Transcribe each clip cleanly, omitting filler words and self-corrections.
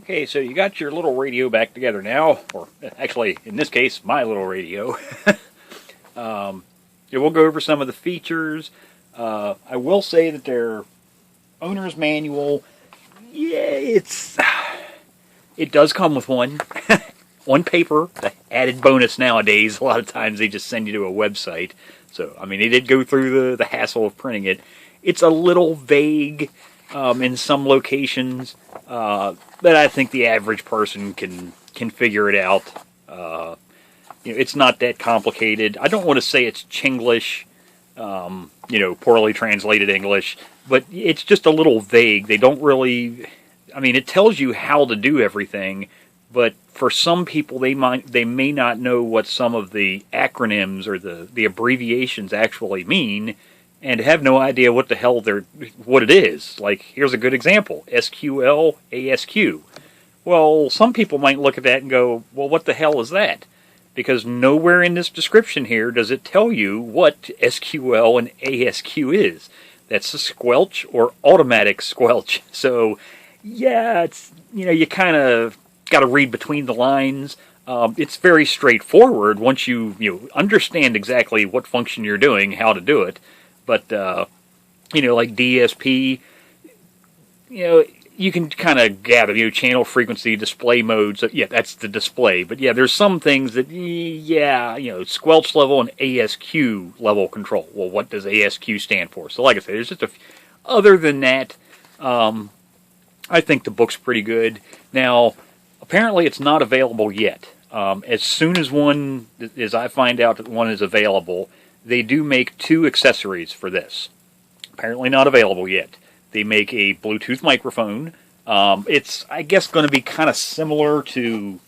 Okay, so you got your little radio back together now, or actually, in this case, my little radio. Yeah, we'll go over some of the features. I will say that their owner's manual, yeah, it does come with one on paper. The added bonus nowadays, a lot of times they just send you to a website. So, I mean, they did go through the hassle of printing it. It's a little vague in some locations. But I think the average person can figure it out. It's not that complicated. I don't want to say it's Chinglish, poorly translated English, but it's just a little vague. They don't really, I mean, it tells you how to do everything, but for some people, they may not know what some of the acronyms or the abbreviations actually mean, and have no idea what the hell what it is. Like, here's a good example: SQL ASQ. Well, some people might look at that and go, well, what the hell is that? Because nowhere in this description here does it tell you what SQL and ASQ is. That's a squelch or automatic squelch. So, yeah, it's, you kind of got to read between the lines. It's very straightforward once you understand exactly what function you're doing, how to do it. But, like DSP, you can kind of gather, channel frequency, display mode. So, yeah, that's the display. But, yeah, there's some things that, squelch level and ASQ level control. Well, what does ASQ stand for? So, like I said, there's just other than that, I think the book's pretty good. Now, apparently it's not available yet. As soon as I find out that one is available, they do make 2 accessories for this. Apparently not available yet. They make a Bluetooth microphone. It's, I guess, going to be kind of similar to,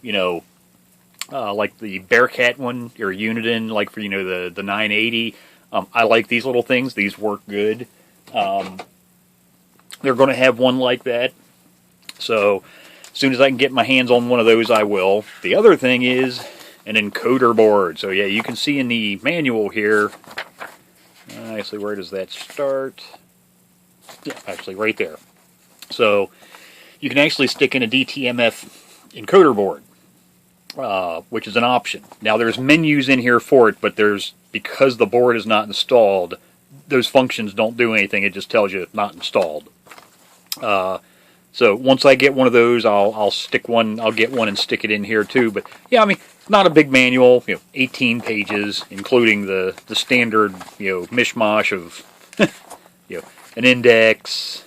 like the Bearcat one, or Uniden, like for, the 980. I like these little things. These work good. They're going to have one like that. So, as soon as I can get my hands on one of those, I will. The other thing is an encoder board. So, yeah, you can see in the manual here, actually, where does that start? Yeah, actually, right there. So, you can actually stick in a DTMF encoder board, which is an option. Now, there's menus in here for it, but because the board is not installed, those functions don't do anything. It just tells you it's not installed. So once I get one of those, I'll get one and stick it in here too. But yeah, I mean, it's not a big manual, 18 pages, including the standard, mishmash of, an index,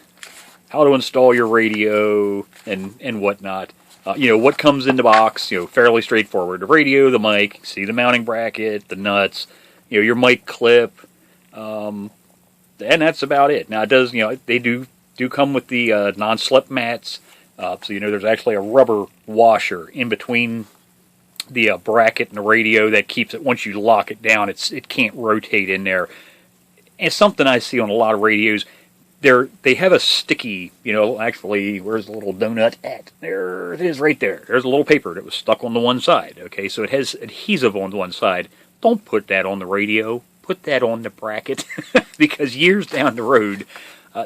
how to install your radio, and whatnot. What comes in the box, fairly straightforward. The radio, the mic, see the mounting bracket, the nuts, your mic clip, and that's about it. Now it does, they do come with the non-slip mats, so there's actually a rubber washer in between the bracket and the radio that keeps it. Once you lock it down, it can't rotate in there. It's something I see on a lot of radios. They have a sticky, actually, where's the little donut at? There it is, right there. There's a little paper that was stuck on the one side. Okay, so it has adhesive on the one side. Don't put that on the radio. Put that on the bracket, because years down the road.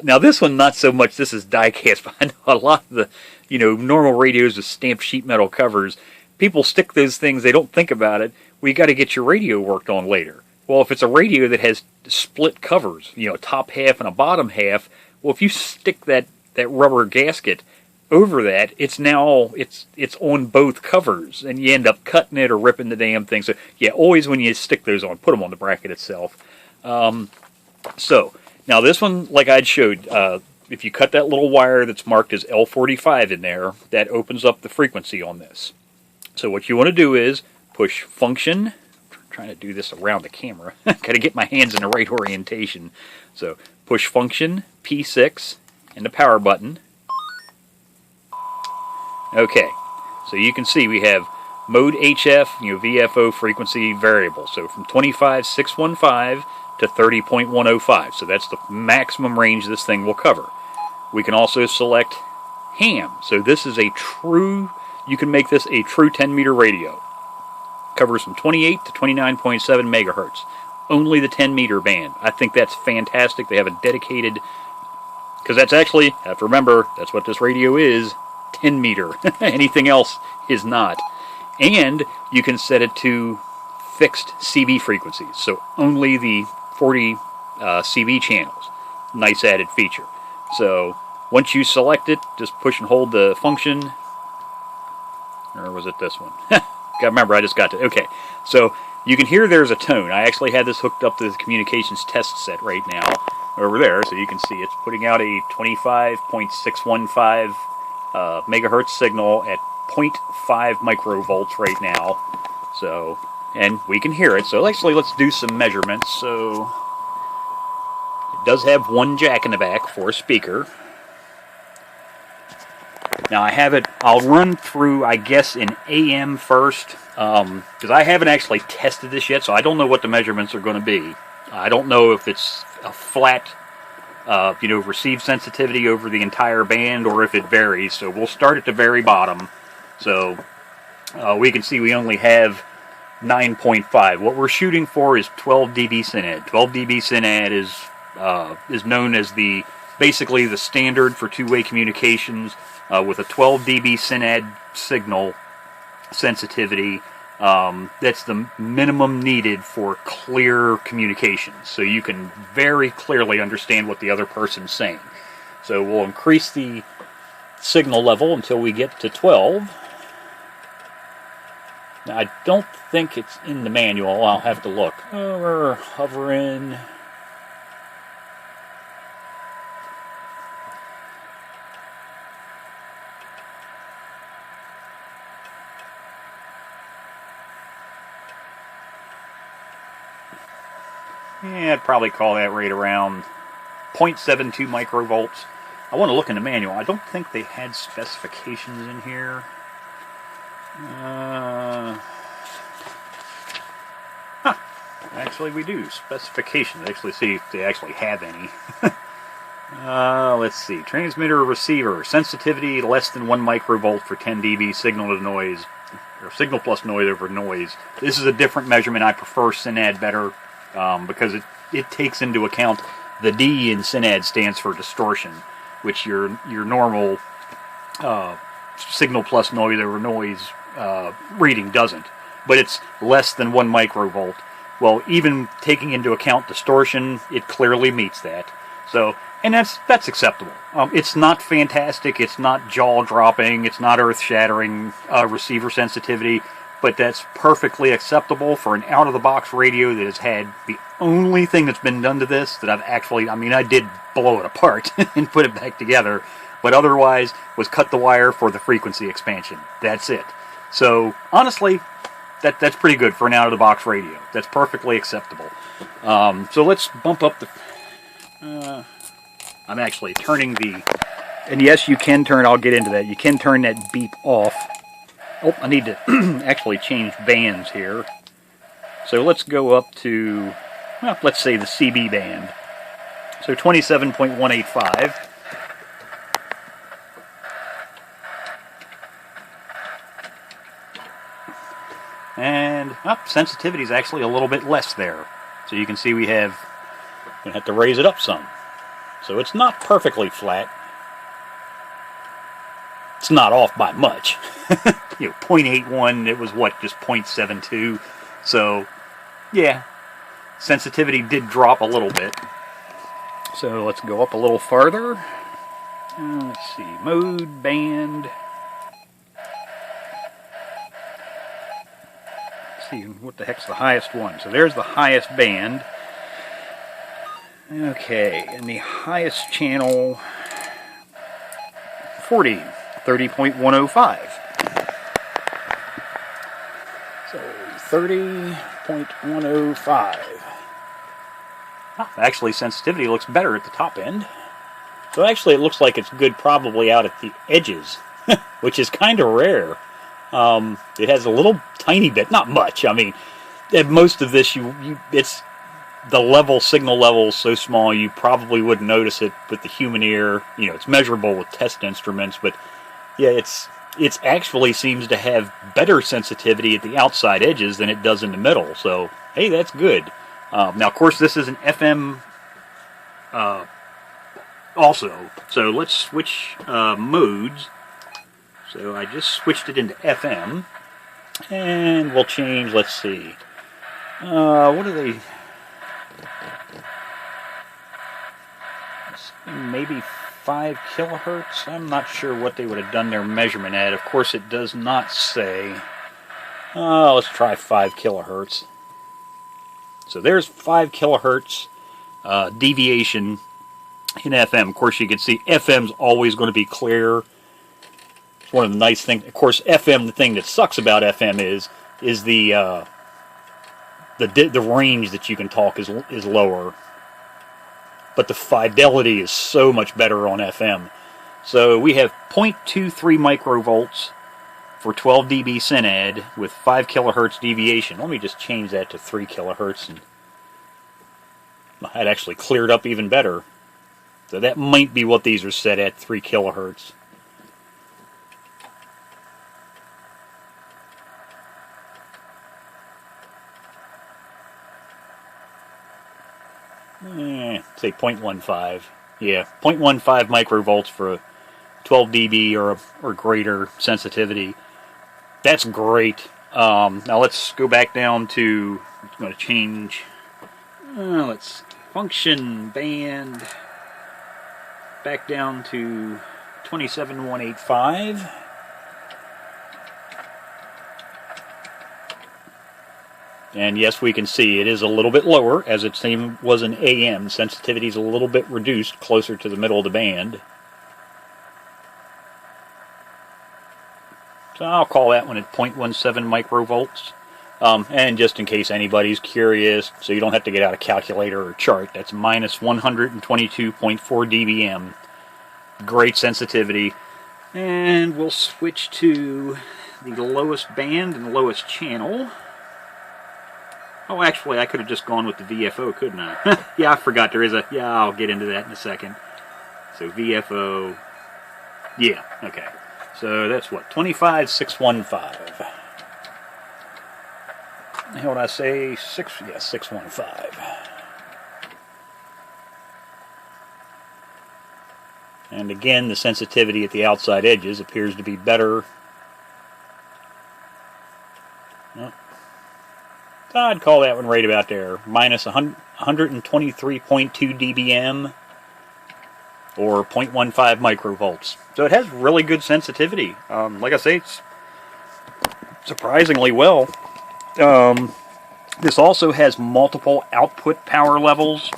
Now this one, not so much. This is die-cast, but I know a lot of the, normal radios with stamped sheet metal covers, people stick those things, they don't think about it. Well, you got to get your radio worked on later. Well, if it's a radio that has split covers, a top half and a bottom half, well, if you stick that rubber gasket over that, it's on both covers, and you end up cutting it or ripping the damn thing. So, yeah, always when you stick those on, put them on the bracket itself. So, now this one, like I'd showed, if you cut that little wire that's marked as L45 in there, that opens up the frequency on this. So what you want to do is push function. I'm trying to do this around the camera. Got to get my hands in the right orientation. So push function P6 and the power button. Okay, so you can see we have mode HF, VFO frequency variable. So from 25.615 to 30.105. So that's the maximum range this thing will cover. We can also select ham. So this is you can make this a true 10-meter radio. Covers from 28 to 29.7 megahertz. Only the 10-meter band. I think that's fantastic. They have a dedicated, because that's actually, you have to remember, that's what this radio is. 10 meter. Anything else is not. And you can set it to fixed CB frequencies, so only the 40 CB channels. Nice added feature. So once you select it, just push and hold the function. Or was it this one? Remember, I just got to. Okay, so you can hear there's a tone. I actually had this hooked up to the communications test set right now over there, so you can see it's putting out a 25.615 megahertz signal at 0.5 microvolts right now. So, and we can hear it. So actually, let's do some measurements. So it does have one jack in the back for a speaker. Now I have it, I'll run through, I guess, in AM first, because I haven't actually tested this yet, so I don't know what the measurements are going to be. I don't know if it's a flat, receive sensitivity over the entire band, or if it varies. So we'll start at the very bottom. So we can see we only have 9.5. What we're shooting for is 12 dB SYNAD. 12 dB SYNAD is known as basically the standard for two-way communications. With a 12 dB SYNAD signal sensitivity, that's the minimum needed for clear communications. So you can very clearly understand what the other person's saying. So we'll increase the signal level until we get to 12. Now I don't think it's in the manual. I'll have to look. We're hovering. Yeah, I'd probably call that right around 0.72 microvolts. I want to look in the manual. I don't think they had specifications in here. Actually, we do. Specifications. Actually, see if they actually have any. Let's see. Transmitter or receiver. Sensitivity less than 1 microvolt for 10 dB signal to noise. Or signal plus noise over noise. This is a different measurement. I prefer SYNAD better. Because it takes into account the D in SYNAD stands for distortion, which your normal signal plus noise over noise reading doesn't. But it's less than 1 microvolt. Well, even taking into account distortion, it clearly meets that. So, and that's acceptable. It's not fantastic. It's not jaw-dropping. It's not earth-shattering receiver sensitivity. But that's perfectly acceptable for an out-of-the-box radio that has had the only thing that's been done to this that I've actually, I did blow it apart and put it back together, but otherwise was cut the wire for the frequency expansion. That's it. So, honestly, that's pretty good for an out-of-the-box radio. That's perfectly acceptable. So let's bump up the... I'm actually turning the... And yes, you can turn, I'll get into that, you can turn that beep off. Oh, I need to actually change bands here. So let's go up to, well, let's say the CB band. So 27.185. And sensitivity is actually a little bit less there. So you can see we have to raise it up some. So it's not perfectly flat. It's not off by much. 0.81, it was what, just 0.72. So, yeah, sensitivity did drop a little bit. So let's go up a little farther. Let's see, mode, band. Let's see, what the heck's the highest one? So there's the highest band. Okay, and the highest channel, 30.105. So 30.105. Actually, sensitivity looks better at the top end. So actually, it looks like it's good probably out at the edges, which is kind of rare. It has a little tiny bit, not much. Most of this, it's the signal level is so small you probably wouldn't notice it with the human ear. It's measurable with test instruments, but yeah, it's actually seems to have better sensitivity at the outside edges than it does in the middle. So hey, that's good. Now, of course, this is an FM also. So let's switch modes. So I just switched it into FM, and we'll change, let's see, what are they, maybe 5 kilohertz? I'm not sure what they would have done their measurement at. Of course, it does not say. Let's try 5 kilohertz. So there's 5 kilohertz deviation in FM. Of course, you can see FM's always going to be clear. It's one of the nice things. Of course, FM, the thing that sucks about FM is the range that you can talk is lower. But the fidelity is so much better on FM. So we have 0.23 microvolts for 12 dB synad with 5 kilohertz deviation. Let me just change that to 3 kilohertz, and that actually cleared up even better. So that might be what these are set at, 3 kilohertz. Say 0.15. Yeah, 0.15 microvolts for 12 dB or greater sensitivity. That's great. Now let's go back down to, I'm going to change, let's function band back down to 27185. And yes, we can see it is a little bit lower, as it was an AM. Sensitivity is a little bit reduced, closer to the middle of the band. So I'll call that one at 0.17 microvolts. And just in case anybody's curious, so you don't have to get out a calculator or chart, that's minus 122.4 dBm. Great sensitivity. And we'll switch to the lowest band and lowest channel. Oh, actually, I could have just gone with the VFO, couldn't I? Yeah, I forgot there is a... Yeah, I'll get into that in a second. So VFO... Yeah, okay. So that's what? 25615. How would I say? 615. And again, the sensitivity at the outside edges appears to be better. Oh. I'd call that one right about there. Minus 123.2 dBm or 0.15 microvolts. So it has really good sensitivity. Like I say, it's surprisingly well. This also has multiple output power levels.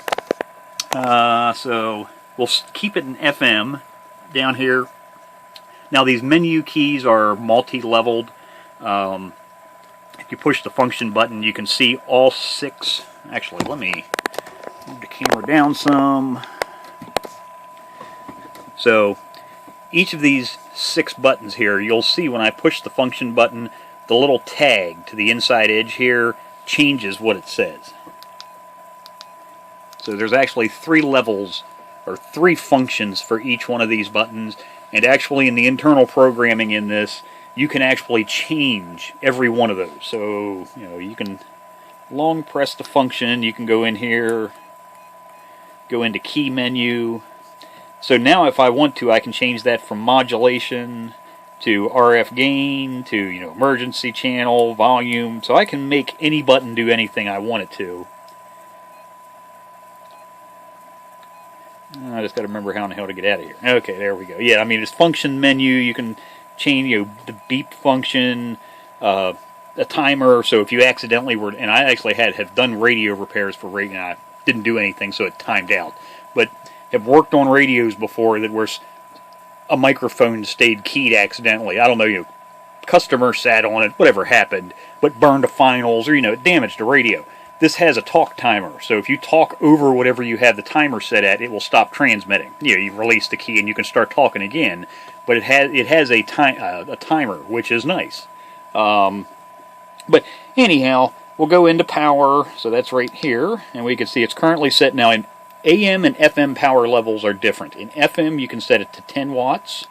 So we'll keep it in FM down here. Now these menu keys are multi-leveled. If you push the function button, you can see all 6. Actually, let me move the camera down some. So each of these 6 buttons here, you'll see when I push the function button, the little tag to the inside edge here changes what it says. So there's actually 3 levels, or 3 functions for each one of these buttons, and actually in the internal programming in this, you can actually change every one of those. So, you know, you can long press the function, you can go in here, go into key menu. So now if I want to, I can change that from modulation to RF gain to, you know, emergency channel, volume. So I can make any button do anything I want it to. I just got to remember how in the hell to get out of here. Okay, there we go. Yeah, I mean, it's function menu. You can change, you know, the beep function, a timer. So if you accidentally were, and I actually have done radio repairs for radio, and I didn't do anything, so it timed out. But have worked on radios before that where a microphone stayed keyed accidentally. I don't know, you know, customer sat on it, whatever happened, but burned the finals or, you know, it damaged the radio. This has a talk timer, so if you talk over whatever you have the timer set at, it will stop transmitting. You know, you release the key and you can start talking again, but it has a timer, which is nice. But anyhow, we'll go into power, so that's right here, and we can see it's currently set now in AM and FM power levels are different. In FM, you can set it to 10 watts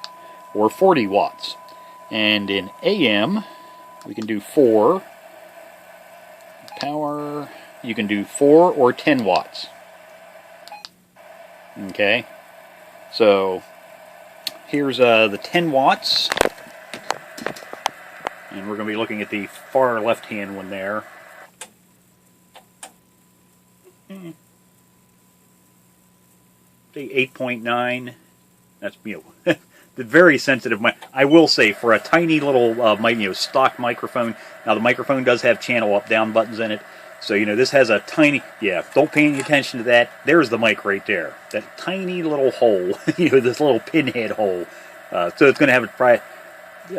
or 40 watts. And in AM, we can do 4. Power, you can do 4 or 10 watts. Okay, so here's the 10 watts. And we're going to be looking at the far left-hand one there. Say 8.9. That's, you know, the very sensitive mic. I will say, for a tiny little stock microphone. Now the microphone does have channel up-down buttons in it, so you know this has a tiny. Yeah, don't pay any attention to that. There's the mic right there. That tiny little hole. You know, this little pinhead hole. So it's going to have a.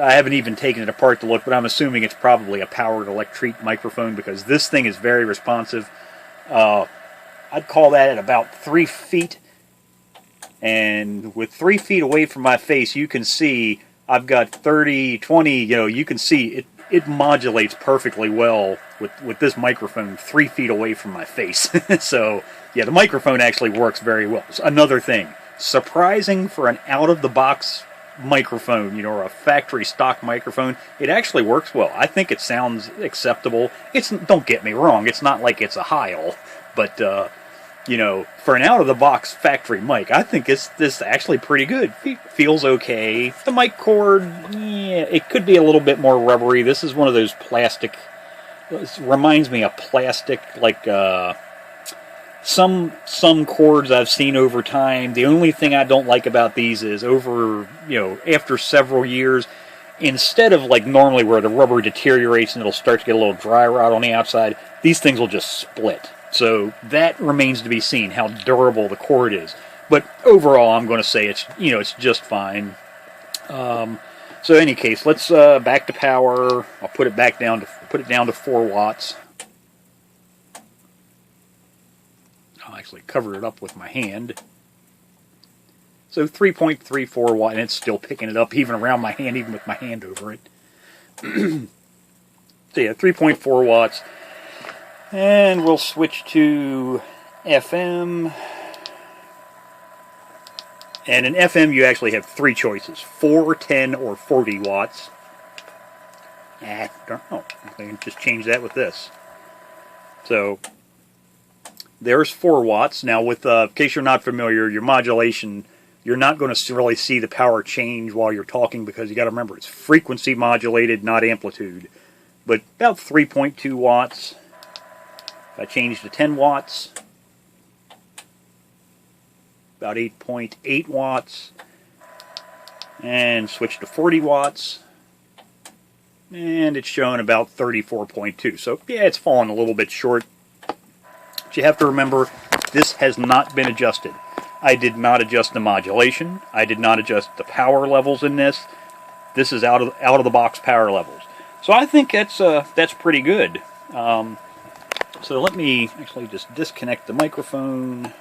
I haven't even taken it apart to look, but I'm assuming it's probably a powered electric microphone because this thing is very responsive. I'd call that at about 3 feet. And with 3 feet away from my face, you can see I've got 30, 20, you know, you can see it modulates perfectly well with this microphone 3 feet away from my face. So, yeah, the microphone actually works very well. So another thing, surprising for an out-of-the-box microphone, you know, or a factory stock microphone, it actually works well. I think it sounds acceptable. Don't get me wrong, it's not like it's a Heil, but you know, for an out-of-the-box factory mic, I think this actually pretty good. Feels okay. The mic cord, yeah, it could be a little bit more rubbery. This is one of those plastic. This reminds me of plastic, like some cords I've seen over time. The only thing I don't like about these is after several years, instead of like normally where the rubber deteriorates and it'll start to get a little dry rot on the outside, these things will just split. So that remains to be seen, how durable the cord is. But overall, I'm going to say it's just fine. So in any case, let's back to power. I'll put it down to 4 watts. I'll actually cover it up with my hand. So 3.34 watt, and it's still picking it up even around my hand, even with my hand over it. So yeah, 3.4 watts. And we'll switch to FM. And in FM, you actually have 3 choices: 4, 10, or 40 watts. I don't know. I can just change that with this. So there's 4 watts. Now, with in case you're not familiar, your modulation, you're not going to really see the power change while you're talking because you got to remember it's frequency modulated, not amplitude. But about 3.2 watts. If I change to 10 watts, about 8.8 watts, and switch to 40 watts, and it's showing about 34.2. So yeah, it's falling a little bit short. But you have to remember, this has not been adjusted. I did not adjust the modulation. I did not adjust the power levels in this. This is out of the box power levels. So I think that's pretty good. So let me actually just disconnect the microphone.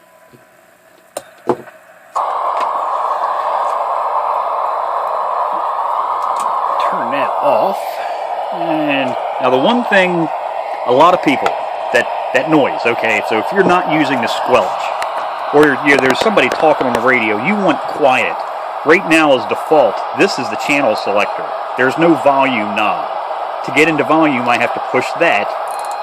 Turn that off. And now the one thing, a lot of people, that noise, okay, so if you're not using the squelch, or there's somebody talking on the radio, you want quiet. Right now as default, this is the channel selector. There's no volume knob. To get into volume, I have to push that.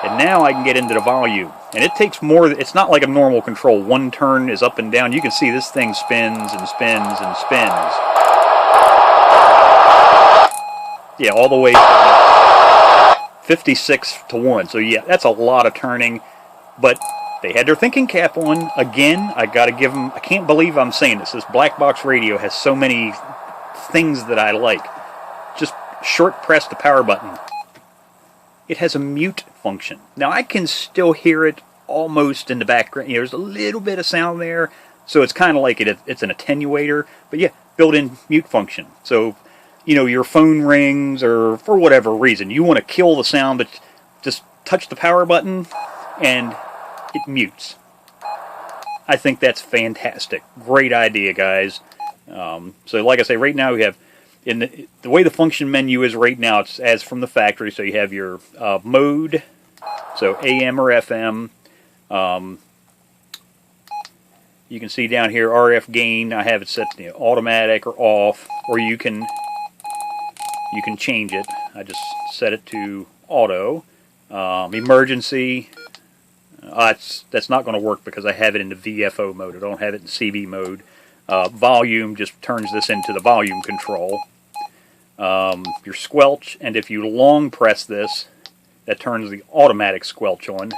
And now I can get into the volume. And it takes more, it's not like a normal control. One turn is up and down. You can see this thing spins and spins and spins. Yeah, all the way to 56 to 1. So yeah, that's a lot of turning. But they had their thinking cap on. Again, I got to give them, I can't believe I'm saying this. This black box radio has so many things that I like. Just short press the power button. It has a mute function. Now I can still hear it almost in the background. You know, there's a little bit of sound there, so it's kind of like it's an attenuator. But yeah, built-in mute function. So, you know, your phone rings or for whatever reason, you want to kill the sound, but just touch the power button and it mutes. I think that's fantastic. Great idea, guys. So like I say, right now we have, in the way the function menu is right now, it's as from the factory. So you have your mode, so AM or FM. You can see down here RF gain. I have it set to automatic or off, or you can change it. I just set it to auto. Emergency. That's not going to work because I have it in the VFO mode. I don't have it in CB mode. Volume just turns this into the volume control. your squelch, and if you long press this, that turns the automatic squelch on.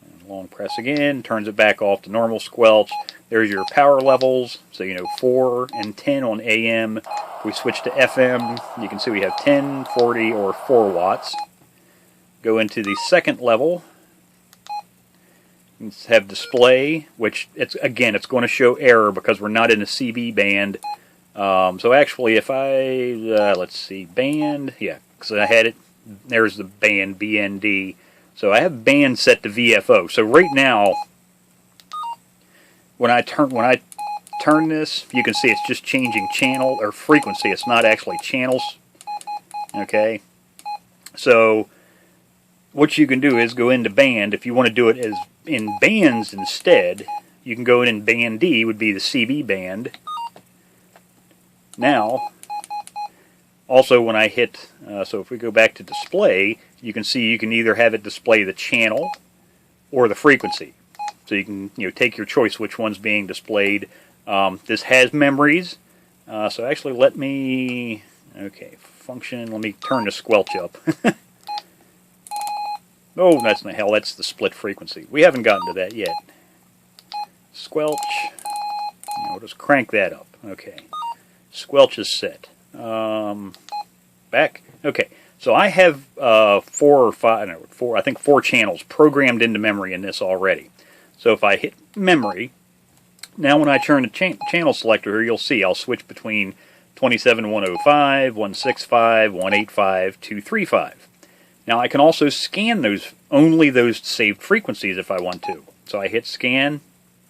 And long press again, turns it back off to normal squelch. There's your power levels, so you know 4 and 10 on AM. If we switch to FM, you can see we have 10, 40, or 4 watts. Go into the second level. Have display, which it's going to show error because we're not in a CB band. So actually, if I let's see, band, yeah, because I had it. There's the band BND. So I have band set to VFO. So right now, when I turn this, you can see it's just changing channel or frequency. It's not actually channels. Okay, so what you can do is go into band. If you want to do it as in bands instead, you can go in band D, would be the CB band. Now, also when I hit, so if we go back to display, you can see you can either have it display the channel or the frequency. So you can take your choice which one's being displayed. This has memories. So actually let me, okay, function, let me turn the squelch up. Oh, that's not hell, that's the split frequency. We haven't gotten to that yet. Squelch. We'll just crank that up. Okay. Squelch is set. Back. Okay. So I have 4 or 5, no, 4, I think 4 channels programmed into memory in this already. So if I hit memory, now when I turn the channel selector here, you'll see I'll switch between 27105, 165, 185, 235. Now I can also scan only those saved frequencies if I want to. So I hit scan,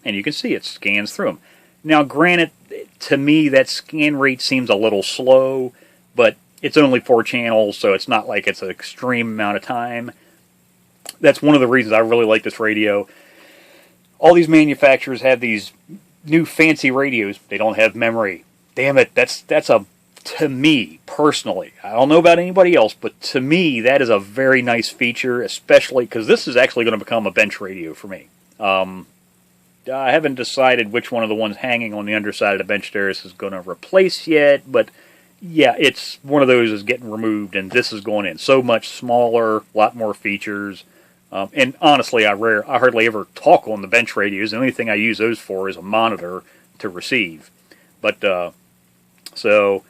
and you can see it scans through them. Now granted, to me that scan rate seems a little slow, but it's only 4 channels, so it's not like it's an extreme amount of time. That's one of the reasons I really like this radio. All these manufacturers have these new fancy radios. They don't have memory. Damn it, that's a, to me, personally, I don't know about anybody else, but to me, that is a very nice feature, especially because this is actually going to become a bench radio for me. I haven't decided which one of the ones hanging on the underside of the bench terrace is going to replace yet, but yeah, it's one of those is getting removed, and this is going in. So much smaller, a lot more features. And honestly, I hardly ever talk on the bench radios. The only thing I use those for is a monitor to receive. But, so...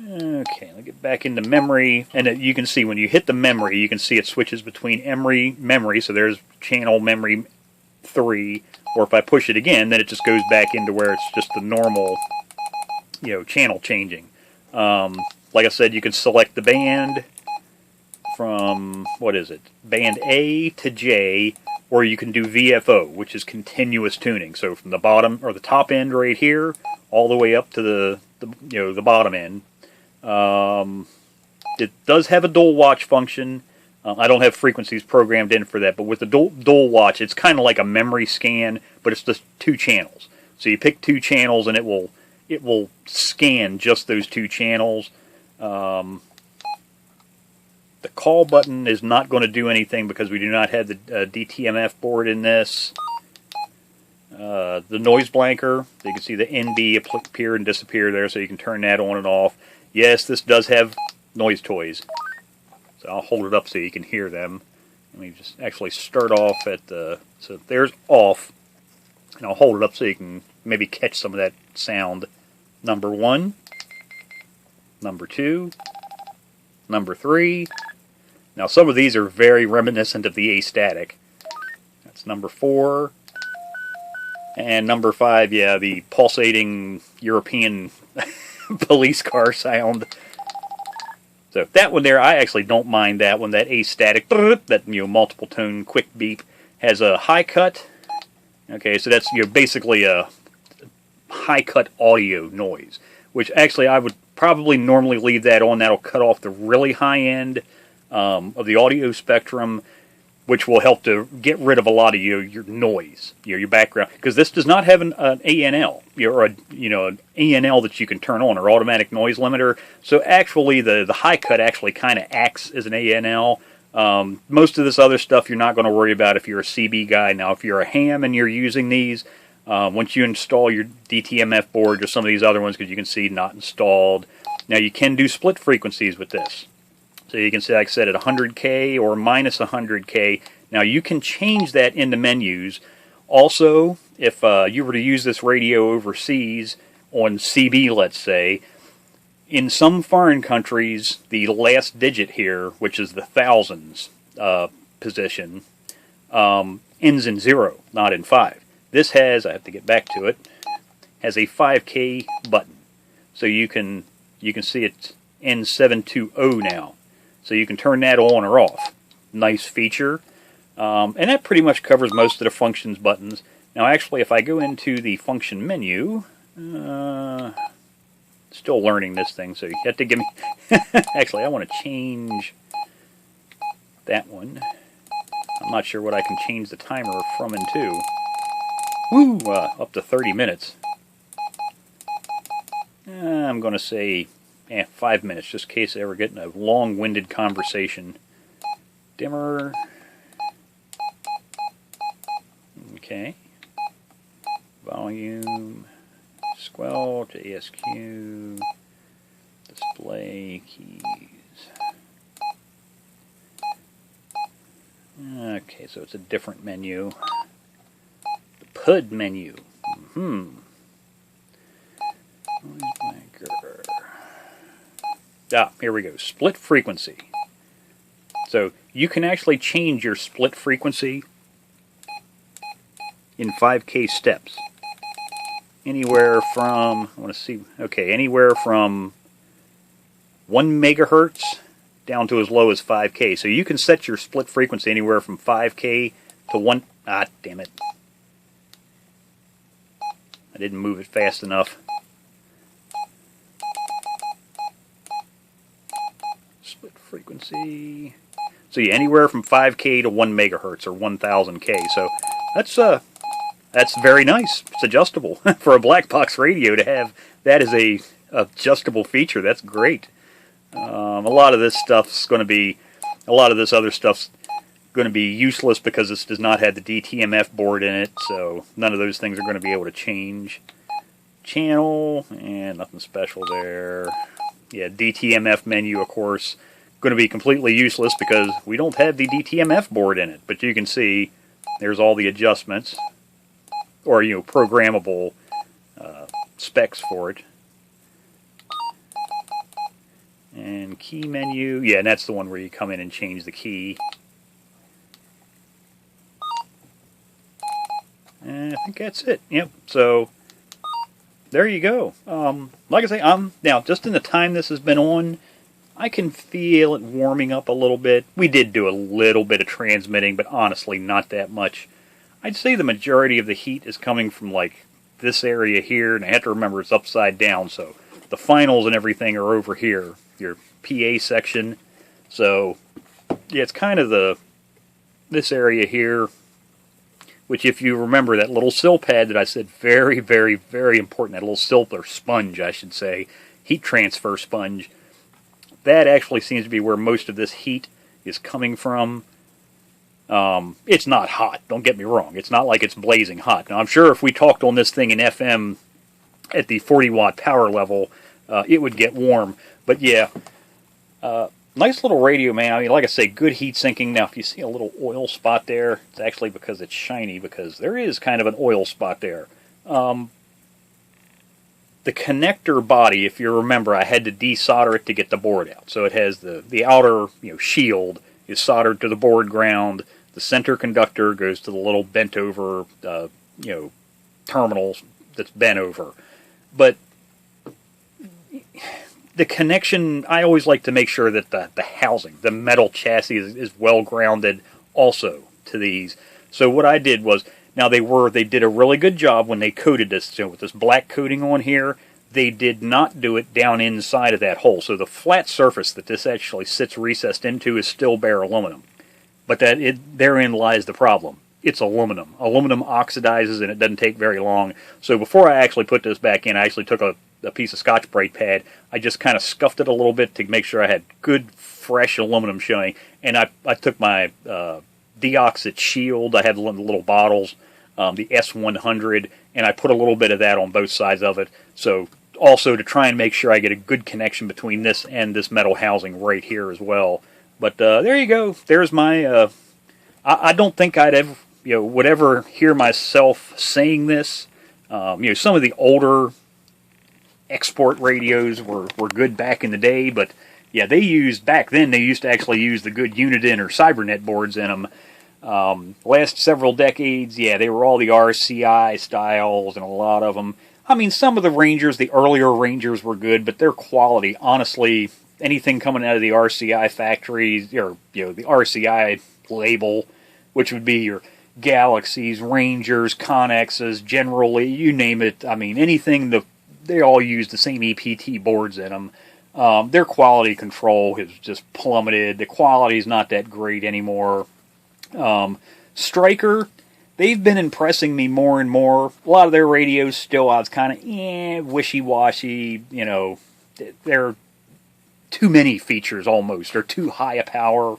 Okay, let me get back into memory, and you can see when you hit the memory, you can see it switches between memory, so there's channel memory 3, or if I push it again, then it just goes back into where it's just the normal, channel changing. Like I said, you can select the band from, what is it, band A to J, or you can do VFO, which is continuous tuning, so from the bottom, or the top end right here, all the way up to the bottom end. It does have a dual watch function. I don't have frequencies programmed in for that, but with the dual watch, it's kind of like a memory scan, but it's just 2 channels. So you pick 2 channels, and it will scan just those 2 channels. The call button is not going to do anything because we do not have the DTMF board in this. The noise blanker, you can see the NB appear and disappear there, so you can turn that on and off. Yes, this does have noise toys. So I'll hold it up so you can hear them. Let me just actually start off at the... So there's off. And I'll hold it up so you can maybe catch some of that sound. Number 1. Number 2. Number 3. Now some of these are very reminiscent of the A-static. That's number 4. And number 5, yeah, the pulsating European... police car sound. So that one there, I actually don't mind that one. That A-static, that multiple tone quick beep, has a high cut. Okay, so that's basically a high cut audio noise, which actually I would probably normally leave that on. That'll cut off the really high end of the audio spectrum, which will help to get rid of a lot of your noise, your background. Because this does not have an ANL, or an ANL that you can turn on, or automatic noise limiter. So actually, the high cut actually kind of acts as an ANL. Most of this other stuff you're not going to worry about if you're a CB guy. Now, if you're a ham and you're using these, Once you install your DTMF board or some of these other ones, because you can see not installed. Now you can do split frequencies with this. So you can see, like I said, at 100K or minus 100K. Now you can change that in the menus. Also, if you were to use this radio overseas on CB, let's say, in some foreign countries, the last digit here, which is the thousands position, ends in 0, not in 5. This has, I have to get back to it, has a 5K button. So you can see it's N720 now. So you can turn that on or off. Nice feature. And that pretty much covers most of the functions buttons. Now actually, if I go into the function menu, still learning this thing, so you have to give me... Actually, I want to change that one. I'm not sure what I can change the timer from and to. Woo! Up to 30 minutes. I'm going to say 5 minutes, just in case I ever get in a long-winded conversation. Dimmer. Okay. Volume. Squelch, ASQ, display keys. Okay, so it's a different menu. The PUD menu. Here we go. Split frequency. So you can actually change your split frequency in 5K steps. Anywhere from, I want to see, okay, anywhere from 1 megahertz down to as low as 5K. So you can set your split frequency anywhere from 5K to 1, damn it. I didn't move it fast enough. Split frequency. So yeah, anywhere from 5K to 1 megahertz or 1000K. So that's very nice. It's adjustable. For a black box radio to have that as a adjustable feature, that's great. A lot of this stuff's going to be, a lot of this other stuff's going to be useless because this does not have the DTMF board in it, so none of those things are going to be able to change. Channel, and nothing special there. Yeah, DTMF menu, of course, going to be completely useless because we don't have the DTMF board in it, but you can see there's all the adjustments. Or, you know, programmable specs for it. And key menu, yeah, and that's the one where you come in and change the key. And I think that's it. Yep, so there you go. Like I say, now, just in the time this has been on, I can feel it warming up a little bit. We did do a little bit of transmitting, but honestly, not that much. I'd say the majority of the heat is coming from like this area here, and I have to remember it's upside down, so the finals and everything are over here, your PA section. So yeah, it's kind of this area here, which if you remember that little sill pad that I said, very, very, very important, that little sill, or sponge I should say, heat transfer sponge, that actually seems to be where most of this heat is coming from. It's not hot, don't get me wrong. It's not like it's blazing hot. Now, I'm sure if we talked on this thing in FM at the 40-watt power level, it would get warm. But yeah, nice little radio, man. I mean, like I say, good heat sinking. Now, if you see a little oil spot there, it's actually because it's shiny, because there is kind of an oil spot there. The connector body, if you remember, I had to desolder it to get the board out. So it has the outer, shield is soldered to the board ground. The center conductor goes to the little bent over, terminal that's bent over. But the connection, I always like to make sure that the housing, the metal chassis is well grounded also to these. So what I did was, now they did a really good job when they coated this. So with this black coating on here, they did not do it down inside of that hole. So the flat surface that this actually sits recessed into is still bare aluminum. But therein lies the problem. It's aluminum. Aluminum oxidizes and it doesn't take very long. So before I actually put this back in, I actually took a piece of Scotch-Brite pad. I just kind of scuffed it a little bit to make sure I had good, fresh aluminum showing. And I took my Deoxit shield. I had the little bottles, the S100, and I put a little bit of that on both sides of it. So also to try and make sure I get a good connection between this and this metal housing right here as well. But there you go. There's my. I don't think I'd ever, would ever hear myself saying this. Some of the older export radios were good back in the day, but yeah, back then they used to actually use the good Uniden or Cybernet boards in them. Last several decades, yeah, they were all the RCI styles and a lot of them. I mean, some of the Rangers, the earlier Rangers were good, but their quality, honestly, anything coming out of the RCI factories, or, the RCI label, which would be your Galaxies, Rangers, Connexes, generally, you name it. I mean, anything, they all use the same EPT boards in them. Their quality control has just plummeted. The quality's not that great anymore. Stryker, they've been impressing me more and more. A lot of their radios still, I was kind of wishy-washy. They're too many features almost, or too high a power.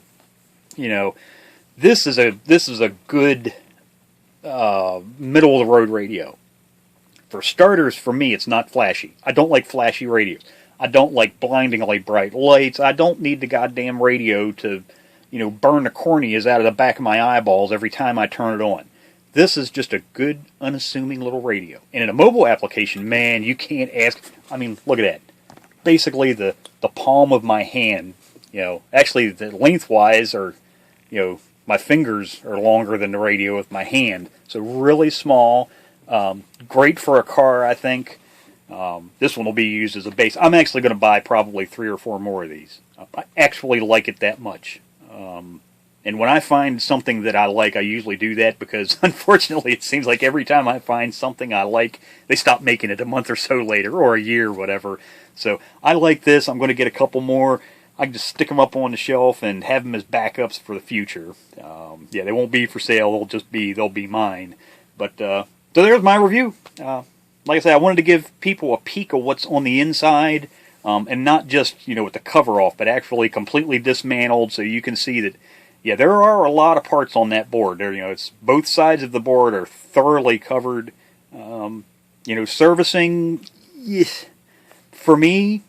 This is a good middle of the road radio. For starters, for me, it's not flashy. I don't like flashy radios. I don't like blindingly bright lights. I don't need the goddamn radio to, burn the corneas out of the back of my eyeballs every time I turn it on. This is just a good, unassuming little radio. And in a mobile application, man, you can't ask. I mean, look at that. Basically, the palm of my hand. Actually, the lengthwise, or my fingers are longer than the radio with my hand. So really small. Great for a car, I think. This one will be used as a base. I'm actually going to buy probably 3 or 4 more of these. I actually like it that much. And when I find something that I like, I usually do that because, unfortunately, it seems like every time I find something I like, they stop making it a month or so later, or a year, whatever. So I like this. I'm going to get a couple more. I can just stick them up on the shelf and have them as backups for the future. They won't be for sale. They'll be mine. But so there's my review. Like I said, I wanted to give people a peek of what's on the inside, and not just with the cover off, but actually completely dismantled, so you can see that. Yeah, there are a lot of parts on that board. There, it's both sides of the board are thoroughly covered. Servicing, for me,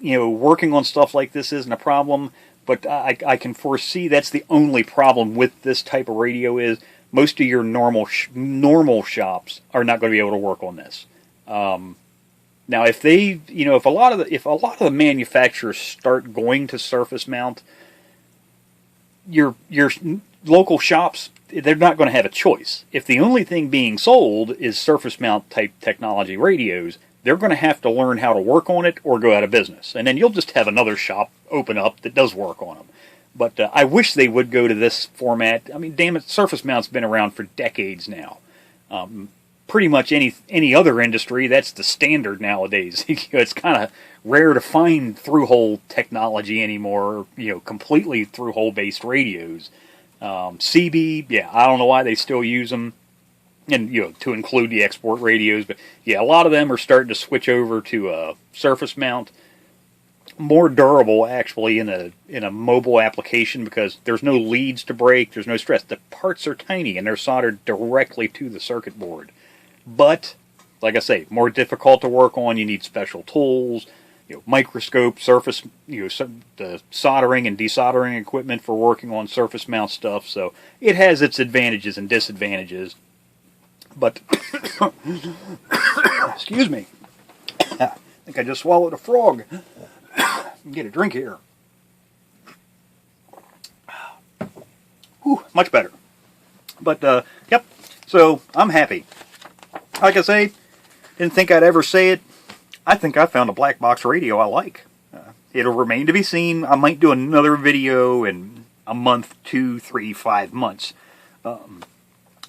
working on stuff like this isn't a problem. But I can foresee that's the only problem with this type of radio is most of your normal shops are not going to be able to work on this. Now, if they, if a lot of the manufacturers start going to surface mount, your local shops, they're not going to have a choice. If the only thing being sold is surface mount type technology radios, they're going to have to learn how to work on it or go out of business. And then you'll just have another shop open up that does work on them. But I wish they would go to this format. I mean, damn it, surface mount's been around for decades now. Pretty much any other industry, that's the standard nowadays. It's kind of rare to find through-hole technology anymore, completely through-hole based radios. CB, yeah, I don't know why they still use them, and to include the export radios, but yeah, a lot of them are starting to switch over to surface mount. More durable, actually, in a mobile application because there's no leads to break, there's no stress. The parts are tiny and they're soldered directly to the circuit board. But, like I say, more difficult to work on. You need special tools, microscope, surface, the soldering and desoldering equipment for working on surface mount stuff. So it has its advantages and disadvantages. But, excuse me, I think I just swallowed a frog. Get a drink here. Whew, much better. But, yep, so I'm happy. Like I say, didn't think I'd ever say it. I think I found a black box radio I like. It'll remain to be seen. I might do another video in a month, 2, 3, 5 months.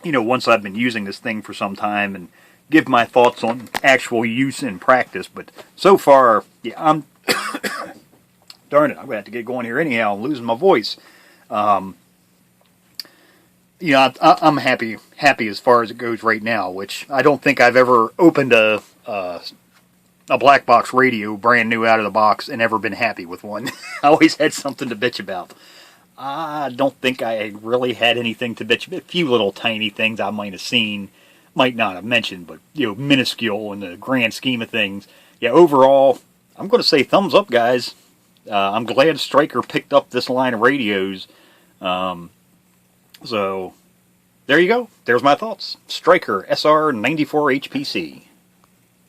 Once I've been using this thing for some time and give my thoughts on actual use in practice. But so far, yeah, I'm... Darn it, I'm going to have to get going here anyhow. I'm losing my voice. I'm happy as far as it goes right now, which I don't think I've ever opened a black box radio brand new out of the box and ever been happy with one. I always had something to bitch about. I don't think I really had anything to bitch about. A few little tiny things I might have seen. might not have mentioned, but minuscule in the grand scheme of things. Yeah, overall, I'm going to say thumbs up, guys. I'm glad Stryker picked up this line of radios. So there you go. There's my thoughts. Stryker SR-94HPC.